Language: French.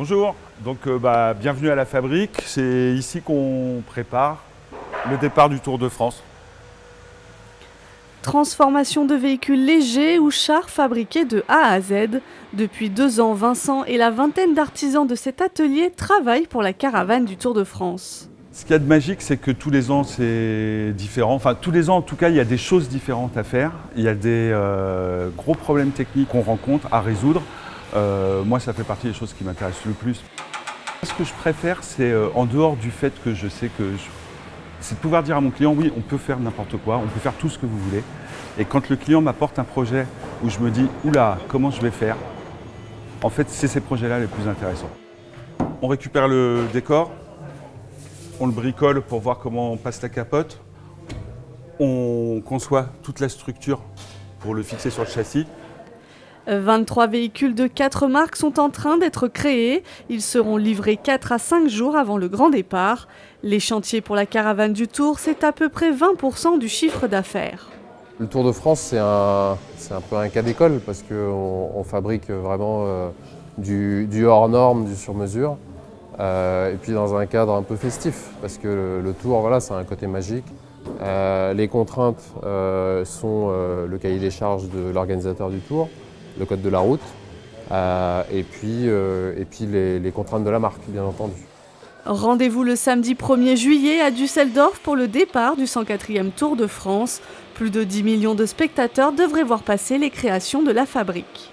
Bonjour, bienvenue à la fabrique. C'est ici qu'on prépare le départ du Tour de France. Transformation de véhicules légers ou chars fabriqués de A à Z. Depuis 2 ans, Vincent et la vingtaine d'artisans de cet atelier travaillent pour la caravane du Tour de France. Ce qu'il y a de magique, c'est que tous les ans, c'est différent. Enfin, tous les ans, en tout cas, il y a des choses différentes à faire. Il y a des gros problèmes techniques qu'on rencontre à résoudre. Moi, ça fait partie des choses qui m'intéressent le plus. Ce que je préfère, c'est en dehors du fait que je sais que c'est de pouvoir dire à mon client, oui, on peut faire n'importe quoi, on peut faire tout ce que vous voulez. Et quand le client m'apporte un projet où je me dis, oula, comment je vais faire? En fait, c'est ces projets-là les plus intéressants. On récupère le décor, on le bricole pour voir comment on passe la capote. On conçoit toute la structure pour le fixer sur le châssis. 23 véhicules de 4 marques sont en train d'être créés. Ils seront livrés 4 à 5 jours avant le grand départ. Les chantiers pour la caravane du Tour, c'est à peu près 20% du chiffre d'affaires. Le Tour de France, c'est un peu un cas d'école parce qu'on fabrique vraiment du hors norme, du sur mesure. Et puis dans un cadre un peu festif parce que le Tour, voilà, c'est un côté magique. Les contraintes sont le cahier des charges de l'organisateur du Tour, le code de la route, et puis les contraintes de la marque, bien entendu. Rendez-vous le samedi 1er juillet à Düsseldorf pour le départ du 104e Tour de France. Plus de 10 millions de spectateurs devraient voir passer les créations de la fabrique.